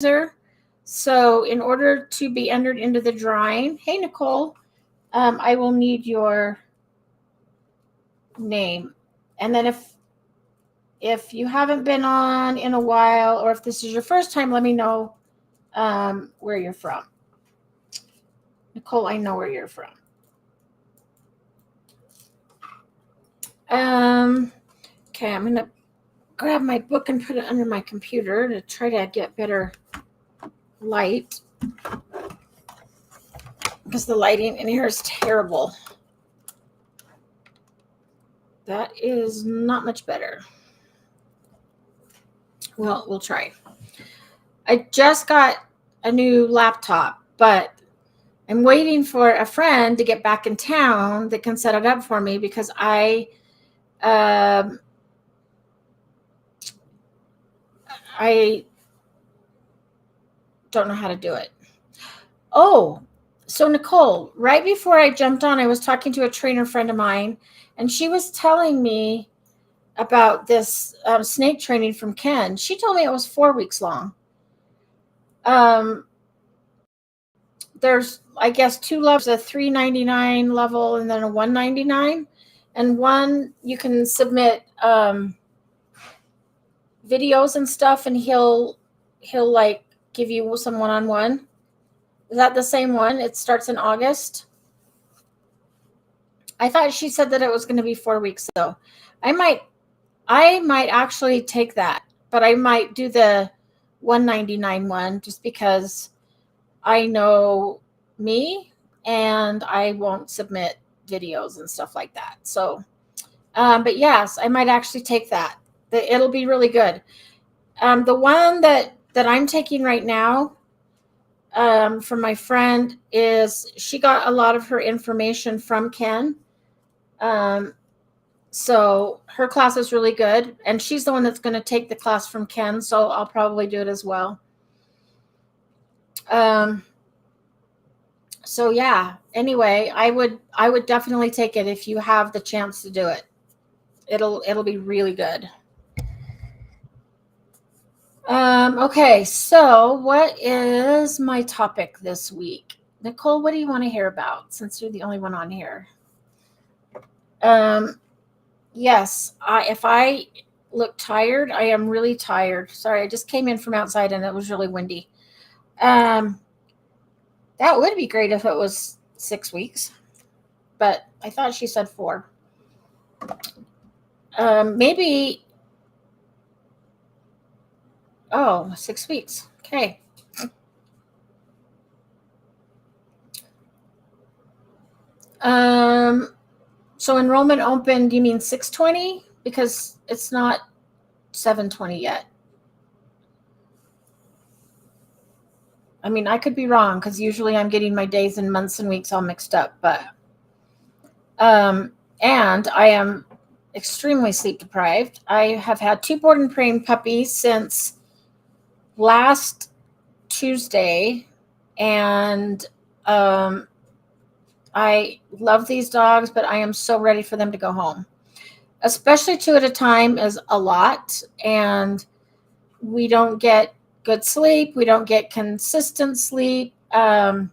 user. So in order to be entered into the drawing, hey Nicole, I will need your name. And then if you haven't been on in a while, or if this is your first time, let me know where you're from. Nicole, I know where you're from. Okay, I'm gonna grab my book and put it under my computer to try to get better light, because the lighting in here is terrible. That is not much better. Well, we'll try. I just got a new laptop, but I'm waiting for a friend to get back in town that can set it up for me, because I don't know how to do it. Oh, so Nicole, right before I jumped on, I was talking to a trainer friend of mine, and she was telling me about this snake training from Ken. She told me it was 4 weeks long. There's, I guess, 2 levels, a $3.99 level and then a $1.99. And one you can submit videos and stuff, and he'll like give you some one-on-one. Is that the same one? It starts in August. I thought she said that it was going to be 4 weeks, though. I might actually take that, but I might do the $1.99 one, just because I know me and I won't submit videos and stuff like that. So, but yes, I might actually take that. It'll be really good. The one that I'm taking right now from my friend is, she got a lot of her information from Ken. So her class is really good, and she's the one that's going to take the class from Ken, so I'll probably do it as well. So yeah, anyway, I would definitely take it if you have the chance to do it. It'll be really good. Okay, so what is my topic this week? Nicole, what do you want to hear about, since you're the only one on here? Yes, if I look tired, I am really tired. Sorry, I just came in from outside and it was really windy. That would be great if it was 6 weeks, but I thought she said 4. Maybe. Oh, 6 weeks. Okay. So enrollment opened, you mean 6/20? Because it's not 7/20 yet. I mean, I could be wrong, because usually I'm getting my days and months and weeks all mixed up, but and I am extremely sleep deprived. I have had 2 board and train puppies since last Tuesday, and I love these dogs, but I am so ready for them to go home. Especially 2 at a time is a lot, and we don't get good sleep. We don't get consistent sleep. And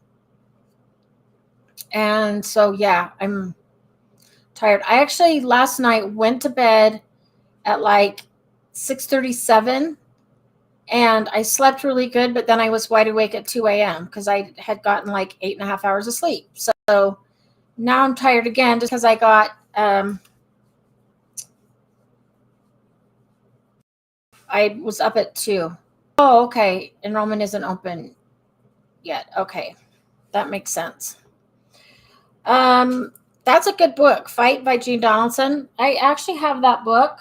so, yeah, I'm tired. I actually last night went to bed at like 6:37, and I slept really good, but then I was wide awake at 2 a.m. because I had gotten like 8.5 hours of sleep. So now I'm tired again, just because I got I was up at 2. Oh, okay. Enrollment isn't open yet. Okay. That makes sense. That's a good book, Fight by Jean Donaldson. I actually have that book.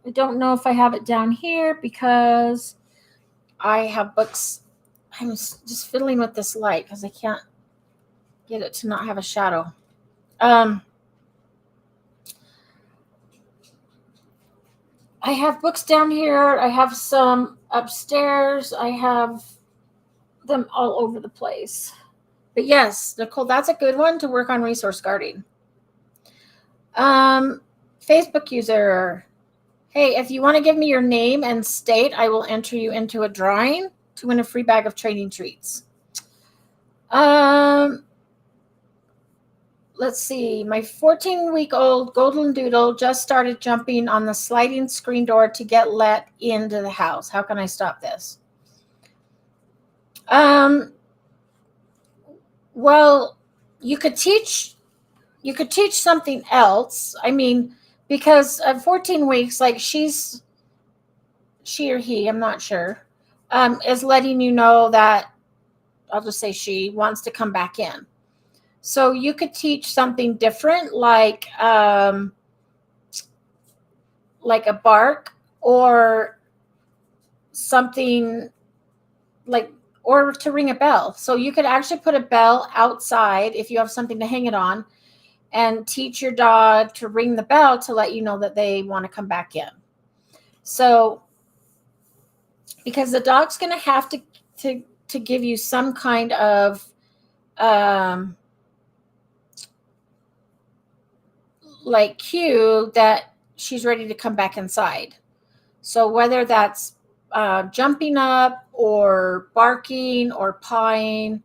I don't know if I have it down here, because I have books. I'm just fiddling with this light because I can't get it to not have a shadow. I have books down here. I have some upstairs. I have them all over the place. But yes, Nicole, that's a good one to work on resource guarding. Facebook user. Hey, if you want to give me your name and state, I will enter you into a drawing to win a free bag of training treats. Let's see. My 14-week-old golden doodle just started jumping on the sliding screen door to get let into the house. How can I stop this? Well, you could teach something else. I mean, because at 14 weeks, like she or he, I'm not sure, is letting you know that, I'll just say she wants to come back in. So you could teach something different, like a bark, or something like, or to ring a bell. So you could actually put a bell outside if you have something to hang it on, and teach your dog to ring the bell to let you know that they want to come back in. So, because the dog's going to have to give you some kind of like cue that she's ready to come back inside. So whether that's jumping up, or barking, or pawing,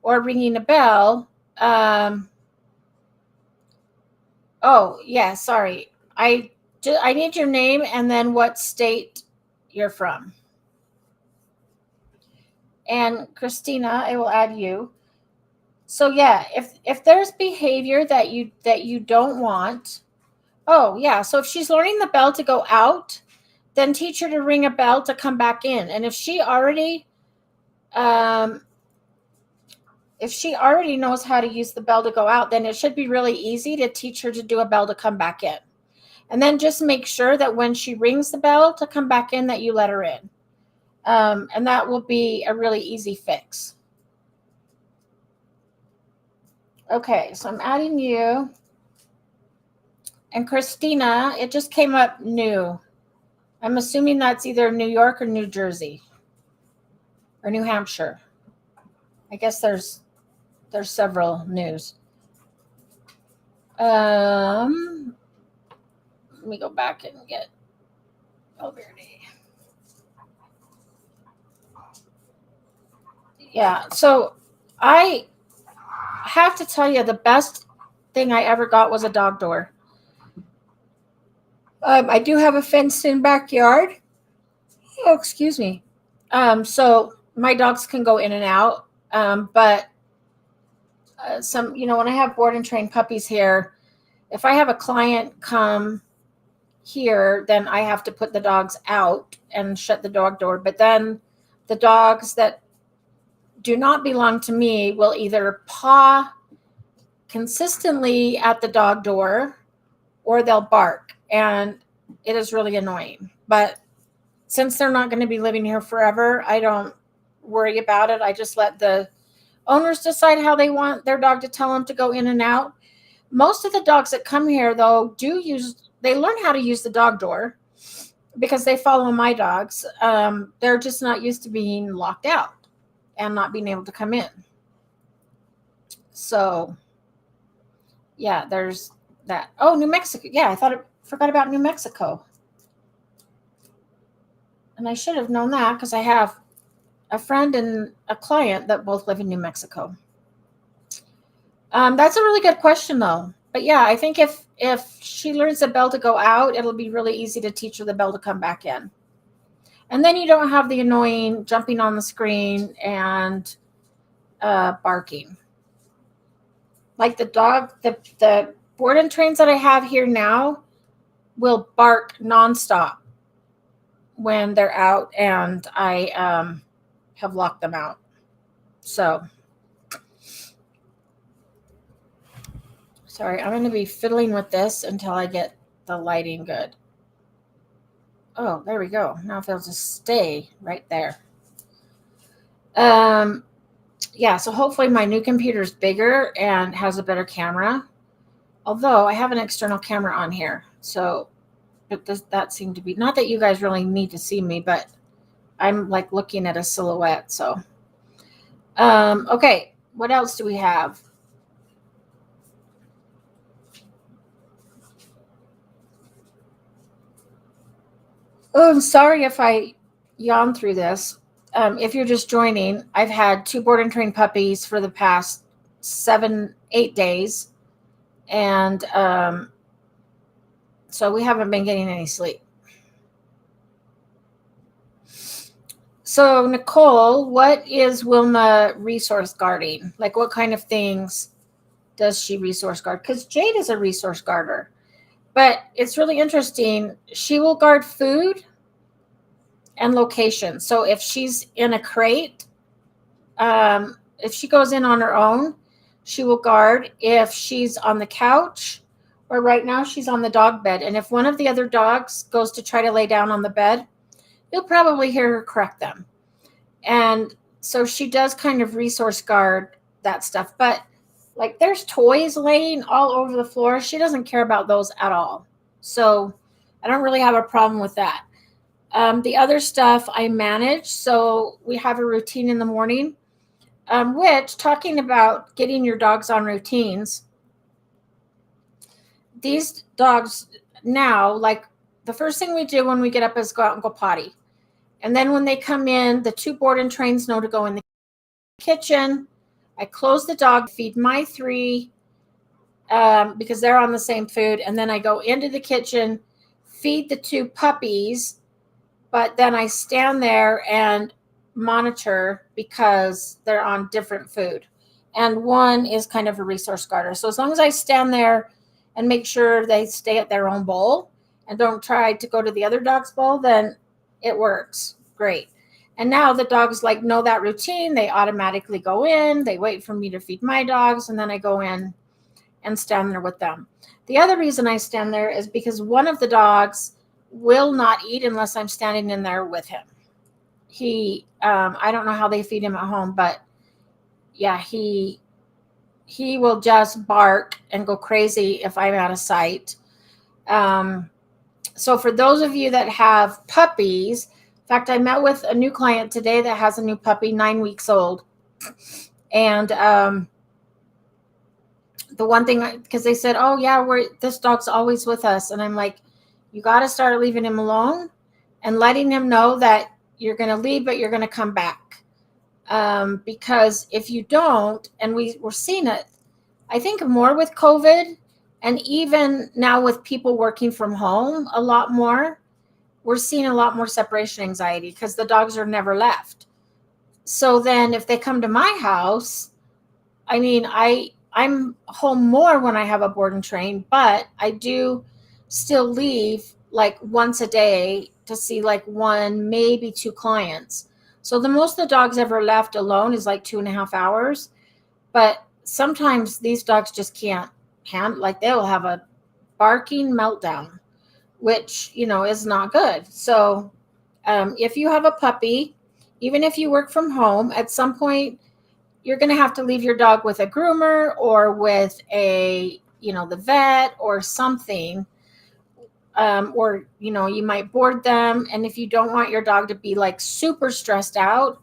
or ringing a bell. Oh yeah, sorry. I need your name and then what state you're from. And Christina, I will add you. So yeah, if there's behavior that you don't want, oh yeah, so if she's learning the bell to go out, then teach her to ring a bell to come back in. And if she already knows how to use the bell to go out, then it should be really easy to teach her to do a bell to come back in. And then just make sure that when she rings the bell to come back in, that you let her in. And that will be a really easy fix. Okay, so I'm adding you. And Christina, it just came up new. I'm assuming that's either New York or New Jersey or New Hampshire. I guess there's several news. Let me go back and get Alberti. Yeah, so I have to tell you, the best thing I ever got was a dog door. I do have a fenced-in backyard. Oh, excuse me. So my dogs can go in and out. But some, when I have board and trained puppies here, if I have a client come here, then I have to put the dogs out and shut the dog door. But then the dogs that do not belong to me will either paw consistently at the dog door, or they'll bark, and it is really annoying. But since they're not going to be living here forever, I don't worry about it. I just let the owners decide how they want their dog to tell them to go in and out. Most of the dogs that come here, though, they learn how to use the dog door because they follow my dogs. They're just not used to being locked out and not being able to come in. So yeah, there's that. Oh, New Mexico. Yeah, I forgot about New Mexico. And I should have known that because I have a friend and a client that both live in New Mexico. That's a really good question, though. But yeah, I think if she learns the bell to go out, it'll be really easy to teach her the bell to come back in. And then you don't have the annoying jumping on the screen and barking. Like the dog, the board and trains that I have here now will bark nonstop when they're out, and I have locked them out. So, sorry, I'm going to be fiddling with this until I get the lighting good. Oh, there we go. Now if they'll just stay right there. Yeah, so hopefully my new computer is bigger and has a better camera. Although I have an external camera on here. So that seemed to be, not that you guys really need to see me, but I'm like looking at a silhouette. So, okay, what else do we have? Oh, I'm sorry if I yawn through this. If you're just joining, I've had two board and train puppies for the past 7, 8 days. And so we haven't been getting any sleep. So, Nicole, what is Wilma resource guarding? Like, what kind of things does she resource guard? Because Jade is a resource guarder. But it's really interesting. She will guard food and location. So if she's in a crate, if she goes in on her own, she will guard. If she's on the couch, or right now she's on the dog bed, and if one of the other dogs goes to try to lay down on the bed, you'll probably hear her correct them. And so she does kind of resource guard that stuff. But like there's toys laying all over the floor. She doesn't care about those at all. So I don't really have a problem with that. The other stuff I manage. So we have a routine in the morning, which, talking about getting your dogs on routines, these dogs now, like the first thing we do when we get up is go out and go potty. And then when they come in, the two board and trains know to go in the kitchen. I close the dog, feed my three because they're on the same food. And then I go into the kitchen, feed the two puppies, but then I stand there and monitor because they're on different food. And one is kind of a resource guarder. So as long as I stand there and make sure they stay at their own bowl and don't try to go to the other dog's bowl, then it works great. And now the dogs like know that routine. They automatically go in, they wait for me to feed my dogs, and then I go in and stand there with them. The other reason I stand there is because one of the dogs will not eat unless I'm standing in there with him. I don't know how they feed him at home, but yeah, he will just bark and go crazy if I'm out of sight. So for those of you that have puppies, in fact, I met with a new client today that has a new puppy, 9 weeks old. And the one thing, because they said, oh yeah, this dog's always with us. And I'm like, you got to start leaving him alone and letting him know that you're going to leave, but you're going to come back. Because if you don't, and we're seeing it, I think more with COVID, and even now with people working from home a lot more, we're seeing a lot more separation anxiety because the dogs are never left. So then if they come to my house, I mean, I'm home more when I have a board and train, but I do still leave like once a day to see like one, maybe two clients. So the most the dogs ever left alone is like 2.5 hours. But sometimes these dogs just can't handle, like they'll have a barking meltdown, which, is not good. So if you have a puppy, even if you work from home, at some point, you're going to have to leave your dog with a groomer or with the vet or something. Or, you might board them. And if you don't want your dog to be like super stressed out,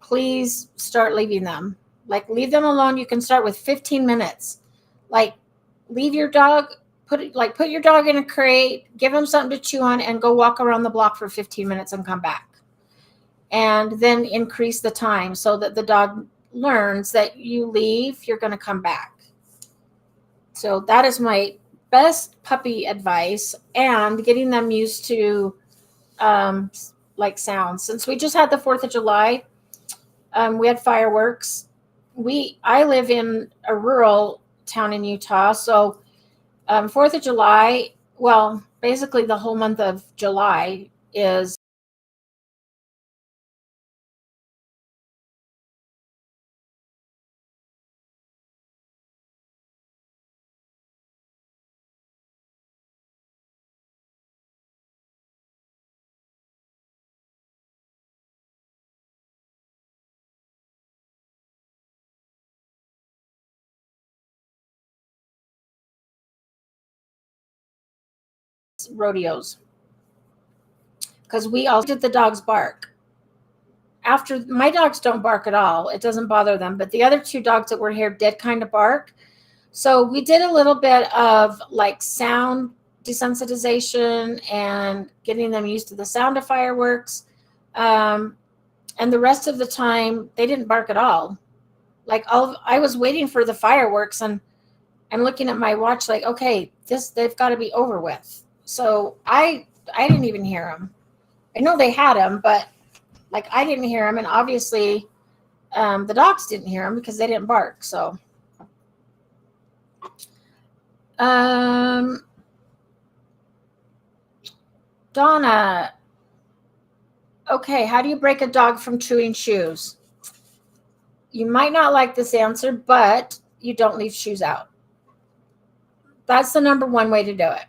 please start leaving them. Like leave them alone. You can start with 15 minutes. Like leave your dog, put your dog in a crate, give him something to chew on, and go walk around the block for 15 minutes and come back. And then increase the time so that the dog learns that you leave, you're going to come back. So that is my best puppy advice, and getting them used to like sounds. Since we just had the 4th of July, we had fireworks. I live in a rural town in Utah, so 4th of July, well, basically the whole month of July is rodeos, because we all did the dogs bark. After, my dogs don't bark at all. It doesn't bother them. But the other two dogs that were here did kind of bark. So we did a little bit of like sound desensitization and getting them used to the sound of fireworks. And the rest of the time, they didn't bark at all. Like I was waiting for the fireworks, and I'm looking at my watch like, okay, they've got to be over with. So I didn't even hear them. I know they had them, but like I didn't hear them, and obviously the dogs didn't hear them because they didn't bark. So Donna, okay, how do you break a dog from chewing shoes? You might not like this answer, but you don't leave shoes out. That's the number one way to do it.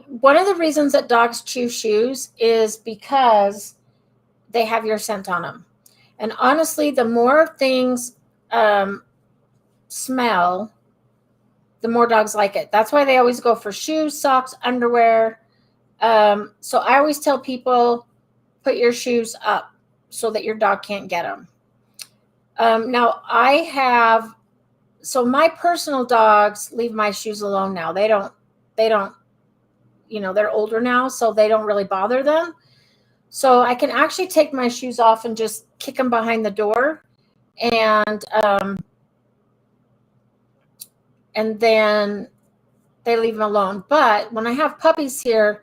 One of the reasons that dogs chew shoes is because they have your scent on them. And honestly, the more things smell, the more dogs like it. That's why they always go for shoes, socks, underwear. So I always tell people, put your shoes up so that your dog can't get them. Now so my personal dogs leave my shoes alone now. They don't, they're older now, so they don't really bother them. So I can actually take my shoes off and just kick them behind the door, and then they leave them alone. But when I have puppies here,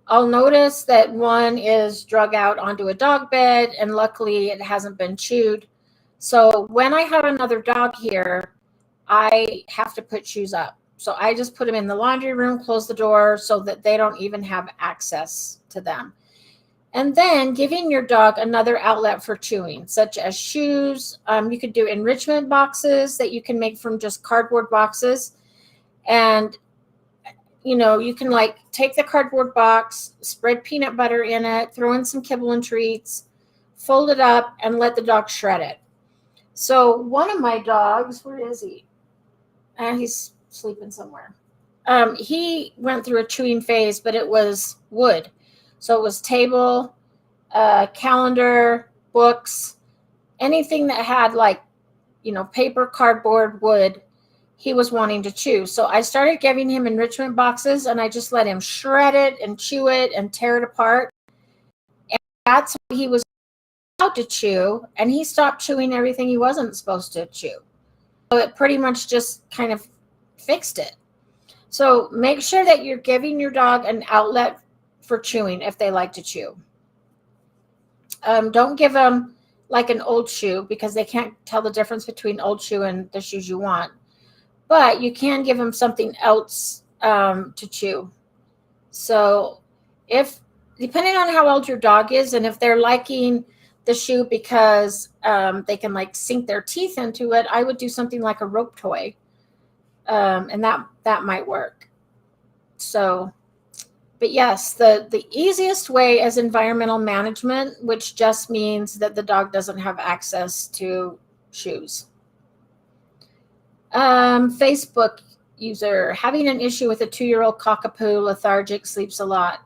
I'll notice that one is drug out onto a dog bed, and luckily it hasn't been chewed. So when I have another dog here, I have to put shoes up. So I just put them in the laundry room, close the door so that they don't even have access to them. And then giving your dog another outlet for chewing, such as shoes. You could do enrichment boxes that you can make from just cardboard boxes. And, you can like take the cardboard box, spread peanut butter in it, throw in some kibble and treats, fold it up, and let the dog shred it. So one of my dogs, where is he? He's sleeping somewhere. He went through a chewing phase, but it was wood. So it was table, calendar, books, anything that had like, paper, cardboard, wood, he was wanting to chew. So I started giving him enrichment boxes, and I just let him shred it and chew it and tear it apart. And that's what he was allowed to chew, and he stopped chewing everything he wasn't supposed to chew. So it pretty much just kind of fixed it. So make sure that you're giving your dog an outlet for chewing if they like to chew. Don't give them like an old shoe, because they can't tell the difference between old shoe and the shoes you want. But you can give them something else to chew. So depending on how old your dog is, and if they're liking the shoe because they can like sink their teeth into it, I would do something like a rope toy. And that might work. So, but yes, the easiest way is environmental management, which just means that the dog doesn't have access to shoes. Facebook user, having an issue with a 2-year-old cockapoo, lethargic, sleeps a lot.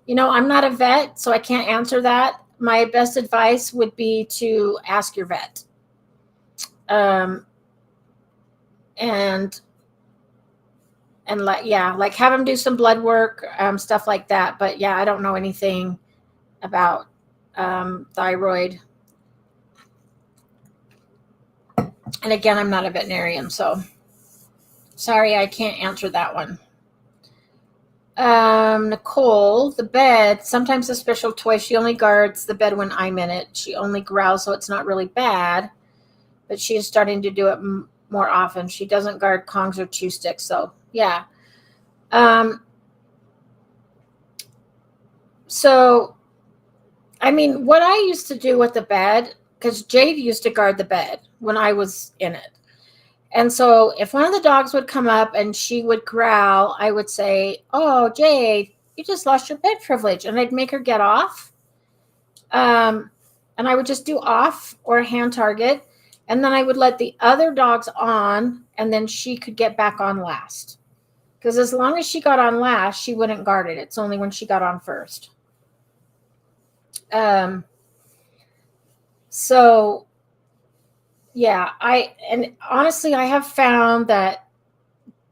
I'm not a vet, so I can't answer that. My best advice would be to ask your vet. And like have them do some blood work, stuff like that. But yeah, I don't know anything about thyroid. And again, I'm not a veterinarian, so sorry, I can't answer that one. Nicole, the bed, sometimes a special toy. She only guards the bed when I'm in it. She only growls, so it's not really bad, but she is starting to do it more often. She doesn't guard Kongs or chew sticks, so yeah. So, I mean, what I used to do with the bed, because Jade used to guard the bed when I was in it. And so if one of the dogs would come up and she would growl, I would say, "Oh, Jade, you just lost your bed privilege." And I'd make her get off. And I would just do off or hand target. And then I would let the other dogs on, and then she could get back on last. Because as long as she got on last, she wouldn't guard it. It's only when she got on first. So yeah, and honestly, I have found that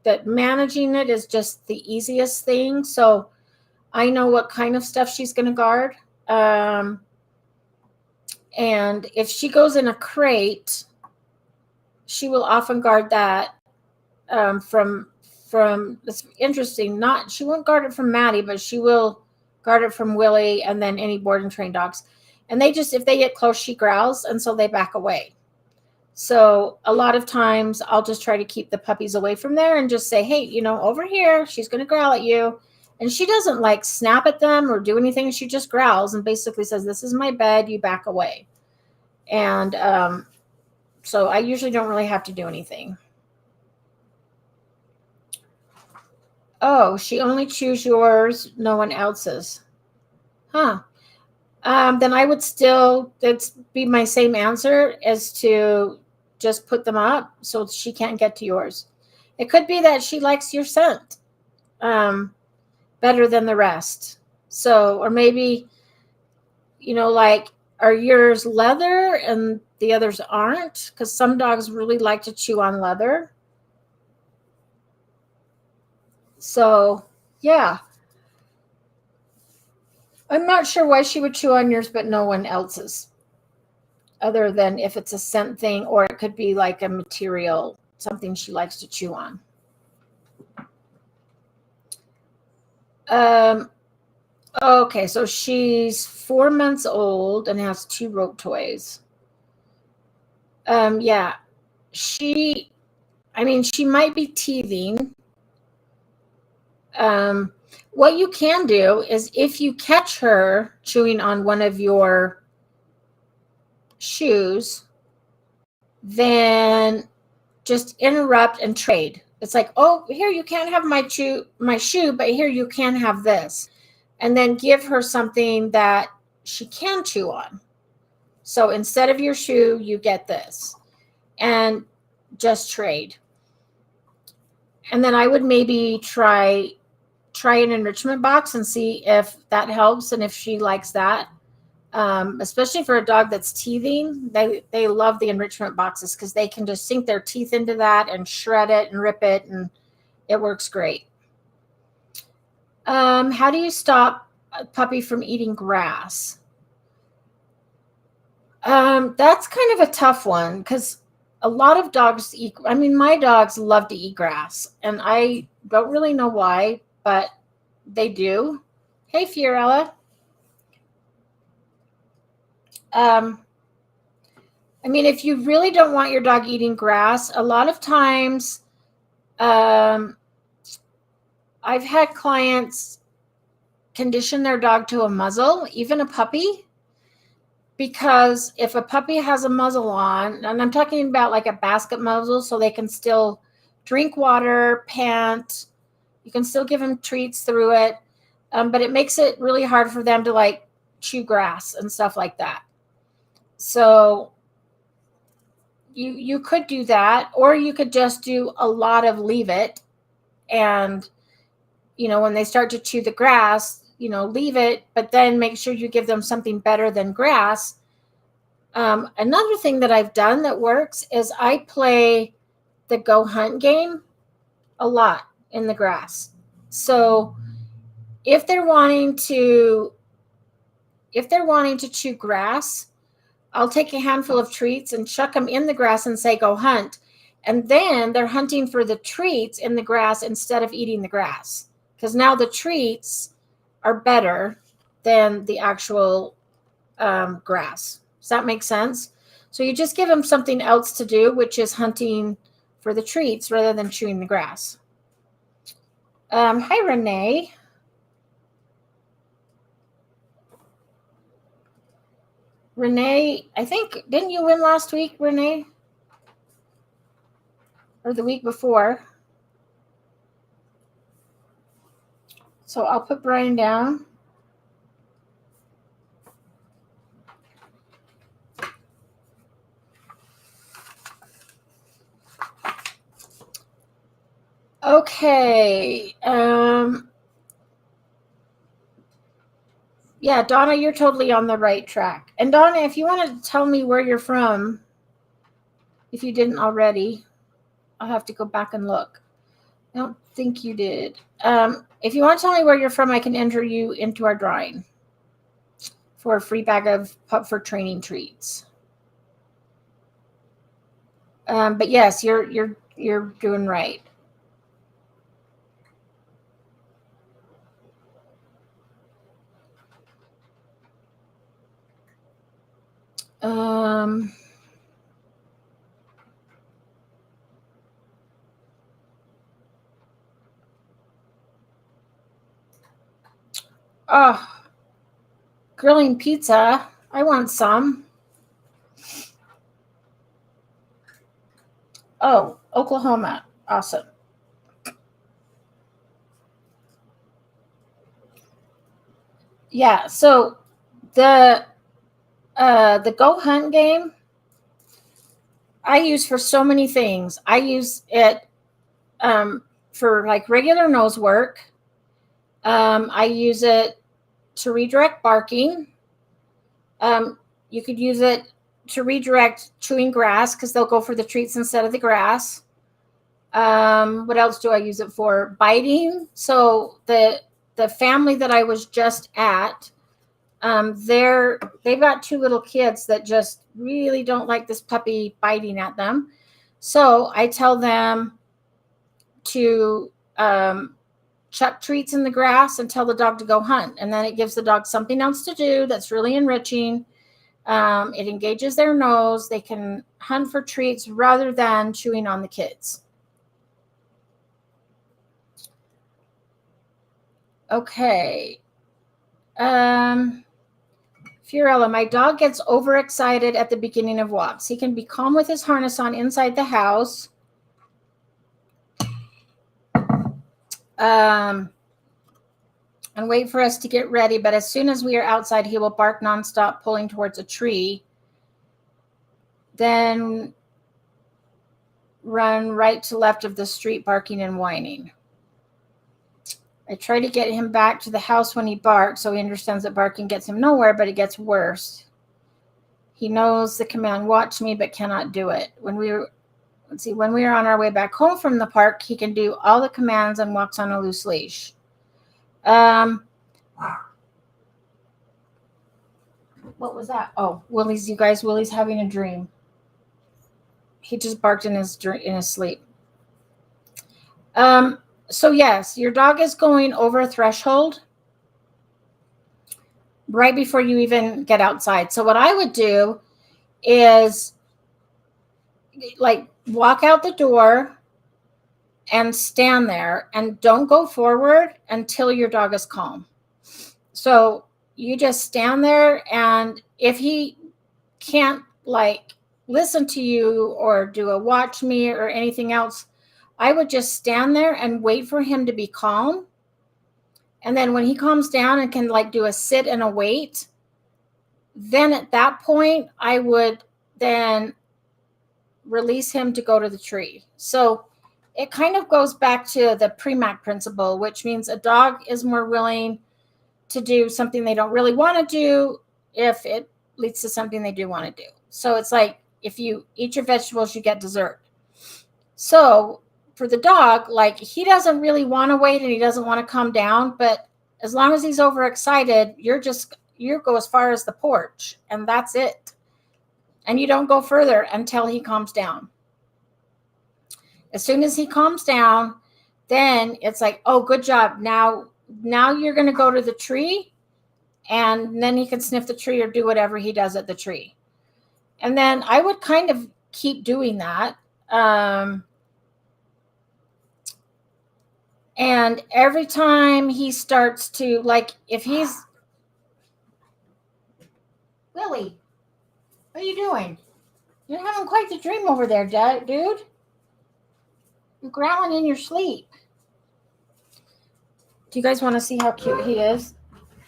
that managing it is just the easiest thing. So I know what kind of stuff she's going to guard. And if she goes in a crate, she will often guard that from it's interesting. Not she won't guard it from Maddie, but she will guard it from Willie and then any board and train dogs. And they just, if they get close, she growls, and so they back away. So a lot of times I'll just try to keep the puppies away from there and just say, hey, you know, over here, she's going to growl at you. And she doesn't like snap at them or do anything. She just growls and basically says, this is my bed, you back away. And so I usually don't really have to do anything. Oh, she only chews yours, no one else's. Huh. Then I would still, that'd be my same answer as to just put them up so she can't get to yours. It could be that she likes your scent better than the rest. So, or maybe, you know, like, are yours leather and the others aren't? Because some dogs really like to chew on leather. So, yeah. I'm not sure why she would chew on yours, but no one else's. Other than if it's a scent thing, or it could be like a material, something she likes to chew on. Okay, so she's 4 months old and has 2 rope toys. Yeah, she might be teething. What you can do is if you catch her chewing on one of your shoes, then just interrupt and trade. It's like, oh, here you can't have my shoe, but here you can have this. And then give her something that she can chew on. So instead of your shoe, you get this. And just trade. And then I would maybe try an enrichment box and see if that helps and if she likes that. Especially for a dog that's teething, they love the enrichment boxes because they can just sink their teeth into that and shred it and rip it, and it works great. How do you stop a puppy from eating grass? That's kind of a tough one because a lot of dogs eat. I mean, my dogs love to eat grass, and I don't really know why, but they do. Hey, Fiorella. I mean, if you really don't want your dog eating grass, a lot of times I've had clients condition their dog to a muzzle, even a puppy, because if a puppy has a muzzle on, and I'm talking about like a basket muzzle so they can still drink water, pant, you can still give them treats through it, but it makes it really hard for them to like chew grass and stuff like that. So you could do that, or you could just do a lot of leave it, and you know, when they start to chew the grass, you know, leave it, but then make sure you give them something better than grass. Another thing that I've done that works is I play the go hunt game a lot in the grass. So if they're wanting to chew grass, I'll take a handful of treats and chuck them in the grass and say, go hunt. And then they're hunting for the treats in the grass instead of eating the grass. Because now the treats are better than the actual grass. Does that make sense? So you just give them something else to do, which is hunting for the treats rather than chewing the grass. Hi, Renee. Renee, I think, didn't you win last week, Renee? Or the week before? So I'll put Brian down. Okay. Yeah, Donna, you're totally on the right track. And Donna, if you want to tell me where you're from, if you didn't already, I'll have to go back and look. I don't think you did. If you want to tell me where you're from, I can enter you into our drawing for a free bag of Pupford training treats. But yes, you're doing right. Um, oh, grilling pizza. I want some. Oh, Oklahoma. Awesome. Yeah, so the the Go Hunt game I use for so many things. I use it for like regular nose work. I use it to redirect barking. You could use it to redirect chewing grass because they'll go for the treats instead of the grass. What else do I use it for? Biting. So the family that I was just at, they've got two little kids that just really don't like this puppy biting at them. So I tell them to chuck treats in the grass and tell the dog to go hunt. And then it gives the dog something else to do that's really enriching. It engages their nose. They can hunt for treats rather than chewing on the kids. Okay. Fiorella, my dog gets overexcited at the beginning of walks. He can be calm with his harness on inside the house. And wait for us to get ready. But as soon as we are outside, he will bark nonstop, pulling towards a tree. Then run right to left of the street, barking and whining. I try to get him back to the house when he barks, so he understands that barking gets him nowhere, but it gets worse. He knows the command, watch me, but cannot do it. When we are on our way back home from the park, he can do all the commands and walks on a loose leash. What was that? Oh, Willie's having a dream. He just barked in his sleep. So yes, your dog is going over a threshold right before you even get outside. So what I would do is like walk out the door and stand there and don't go forward until your dog is calm. So you just stand there, and if he can't like listen to you or do a watch me or anything else, I would just stand there and wait for him to be calm. And then when he calms down and can like do a sit and a wait, then at that point, I would then release him to go to the tree. So it kind of goes back to the Premack principle, which means a dog is more willing to do something they don't really want to do if it leads to something they do want to do. So it's like if you eat your vegetables, you get dessert. So for the dog, like he doesn't really want to wait and he doesn't want to calm down, but as long as he's overexcited, you go as far as the porch and that's it. And you don't go further until he calms down. As soon as he calms down, then it's like, oh, good job. Now you're going to go to the tree, and then he can sniff the tree or do whatever he does at the tree. And then I would kind of keep doing that. And every time he starts to, like, if he's... Willie, what are you doing? You're having quite the dream over there, dude. You're growling in your sleep. Do you guys want to see how cute he is?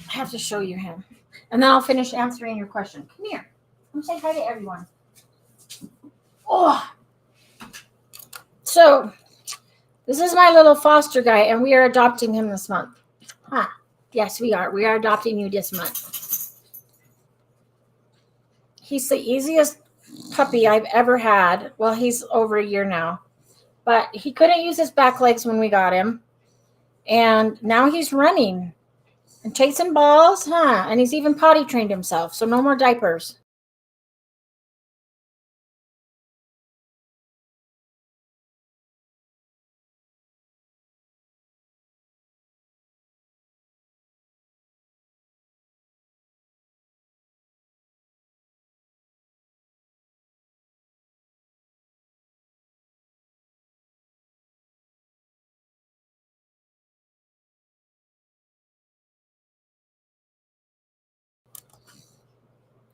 I have to show you him. And then I'll finish answering your question. Come here. Come say hi to everyone. Oh. So, this is my little foster guy, and we are adopting him this month. Huh. Yes, we are. We are adopting you this month. He's the easiest puppy I've ever had. Well, he's over a year now. but he couldn't use his back legs when we got him. And now he's running and chasing balls, and he's even potty trained himself, so no more diapers.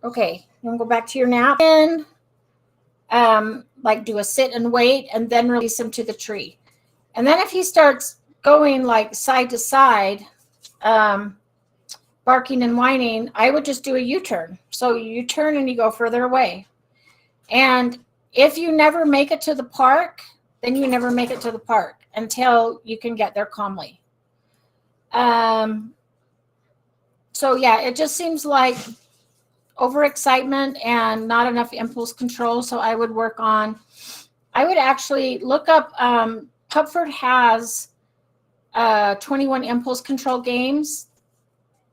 Okay, you want to go back to your nap and like do a sit and wait, and then release him to the tree. And then if he starts going like side to side, barking and whining, I would just do a U-turn. So you turn and you go further away. And if you never make it to the park, then you never make it to the park until you can get there calmly. So yeah, it just seems like overexcitement and not enough impulse control. So I would actually look up, Pupford has 21 impulse control games,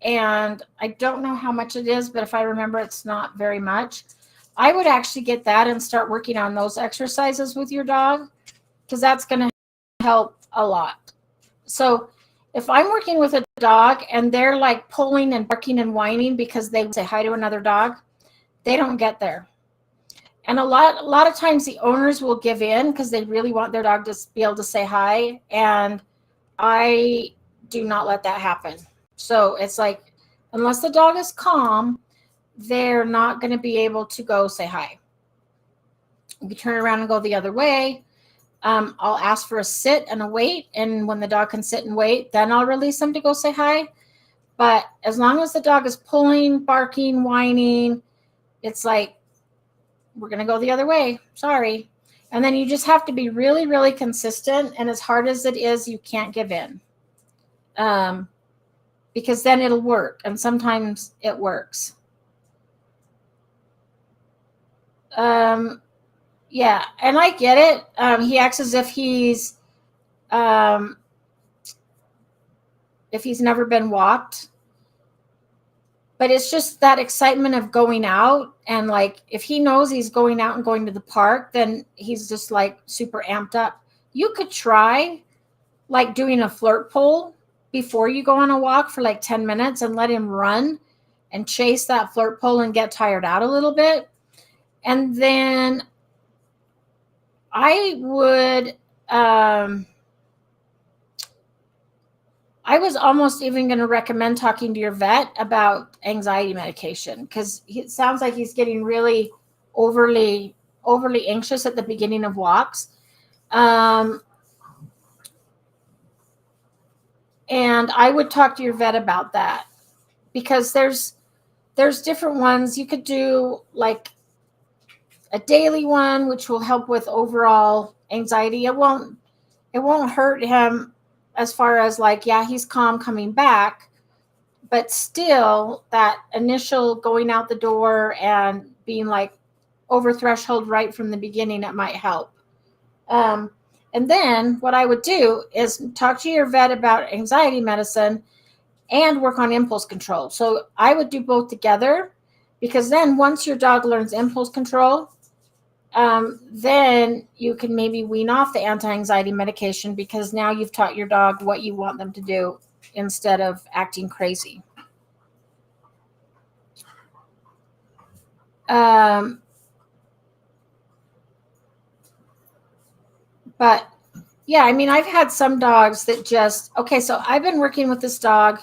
and I don't know how much it is, but if I remember, it's not very much. I would actually get that and start working on those exercises with your dog, because that's going to help a lot. So if I'm working with a dog and they're like pulling and barking and whining because they say hi to another dog, they don't get there. And a lot of times the owners will give in because they really want their dog to be able to say hi, and I do not let that happen. So it's like, unless the dog is calm, they're not going to be able to go say hi. You turn around and go the other way. I'll ask for a sit and a wait, and when the dog can sit and wait, then I'll release them to go say hi. But as long as the dog is pulling, barking, whining, it's like, we're going to go the other way. Sorry. And then you just have to be really, really consistent. And as hard as it is, you can't give in. Because then it'll work. And sometimes it works. Yeah. And I get it. He acts as if he's never been walked. But it's just that excitement of going out. And like, if he knows he's going out and going to the park, then he's just like super amped up. You could try like doing a flirt pole before you go on a walk for like 10 minutes and let him run and chase that flirt pole and get tired out a little bit. And then I would, I was almost even going to recommend talking to your vet about anxiety medication, because it sounds like he's getting really overly anxious at the beginning of walks. And I would talk to your vet about that, because there's different ones. You could do like a daily one, which will help with overall anxiety. It won't hurt him as far as like, yeah, he's calm coming back, but still that initial going out the door and being like over threshold right from the beginning, it might help. And then what I would do is talk to your vet about anxiety medicine and work on impulse control. So I would do both together, because then once your dog learns impulse control, then you can maybe wean off the anti-anxiety medication, because now you've taught your dog what you want them to do instead of acting crazy. But yeah, I mean, I've had some dogs that just, okay, so I've been working with this dog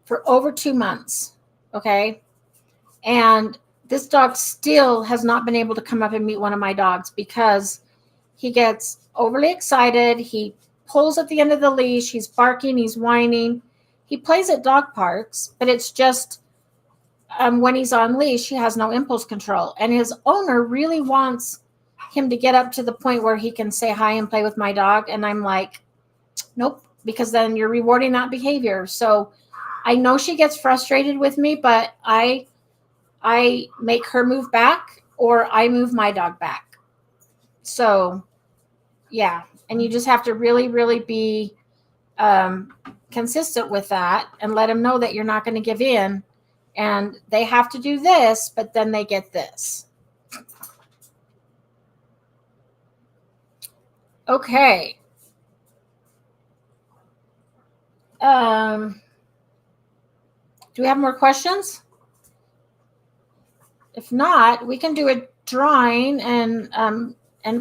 for over 2 months. Okay. And this dog still has not been able to come up and meet one of my dogs, because he gets overly excited. He pulls at the end of the leash. He's barking. He's whining. He plays at dog parks, but it's just when he's on leash, he has no impulse control. And his owner really wants him to get up to the point where he can say hi and play with my dog. And I'm like, nope, because then you're rewarding that behavior. So I know she gets frustrated with me, but I make her move back, or I move my dog back. So Yeah. And you just have to really, really be consistent with that and let them know that you're not going to give in and they have to do this, but then they get this. Okay. Do we have more questions? If not, we can do a drawing and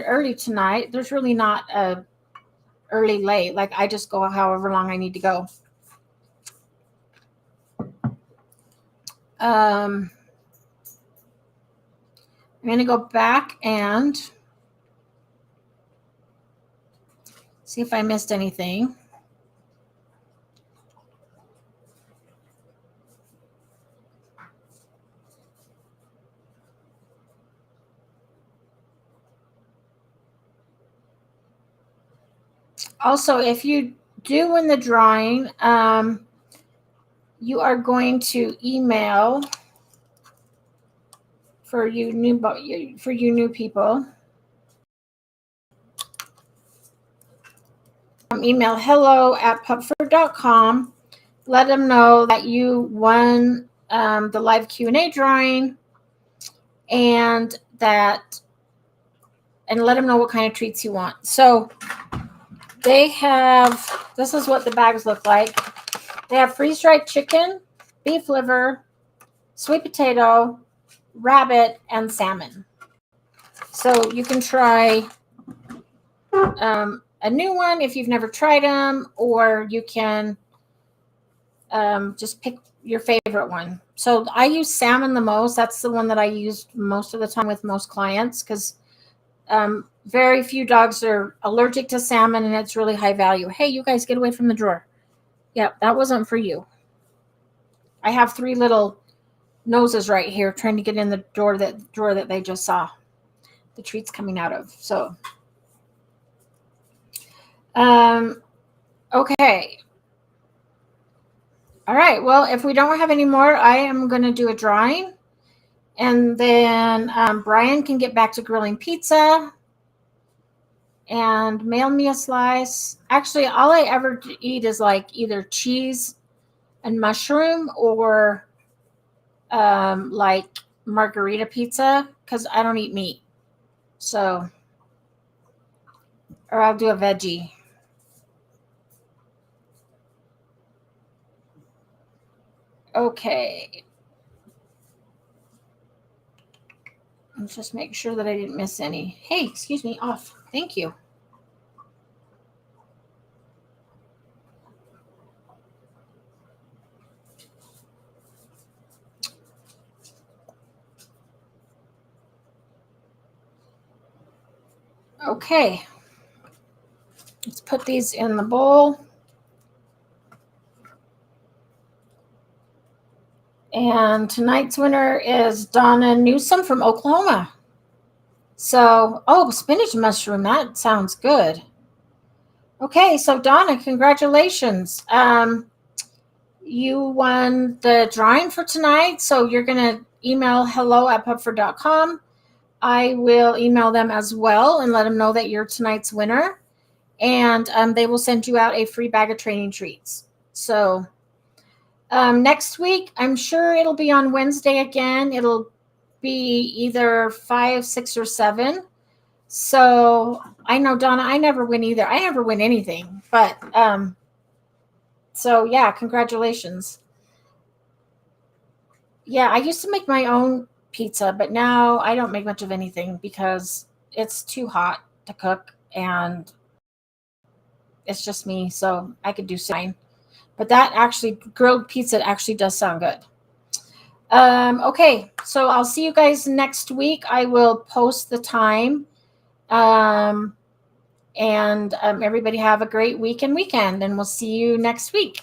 early tonight. There's really not a early late. Like I just go however long I need to go. I'm going to go back and see if I missed anything. Also, if you do win the drawing, you are going to email for you new people. Email hello@pupford.com. Let them know that you won the live Q&A drawing, and let them know what kind of treats you want. So they have, this is what the bags look like. They have freeze-dried chicken, beef liver, sweet potato, rabbit, and salmon. So you can try a new one if you've never tried them, or you can just pick your favorite one. So I use salmon the most. That's the one that I use most of the time with most clients because very few dogs are allergic to salmon and it's really high value. Hey, you guys, get away from the drawer. Yep, that wasn't for you. I have 3 little noses right here trying to get in the drawer that they just saw the treats coming out of. So okay. All right. Well, if we don't have any more, I am going to do a drawing. And then Brian can get back to grilling pizza and mail me a slice. Actually, all I ever eat is like either cheese and mushroom or like margarita pizza because I don't eat meat. So, or I'll do a veggie. Okay. Let's just make sure that I didn't miss any. Hey, excuse me, off. Thank you. Okay. Let's put these in the bowl. And tonight's winner is Donna Newsom from Oklahoma. So, spinach mushroom. That sounds good. Okay, so Donna, congratulations. You won the drawing for tonight. So you're going to email hello@pupford.com. I will email them as well and let them know that you're tonight's winner. And they will send you out a free bag of training treats. So next week, I'm sure it'll be on Wednesday again. It'll be either 5, 6, or 7. So I know, Donna, I never win either. I never win anything. But so yeah, congratulations. Yeah, I used to make my own pizza, but now I don't make much of anything because it's too hot to cook and it's just me. So I could do fine. But that actually, grilled pizza actually does sound good. Okay, so I'll see you guys next week. I will post the time. And everybody have a great week and weekend, and we'll see you next week.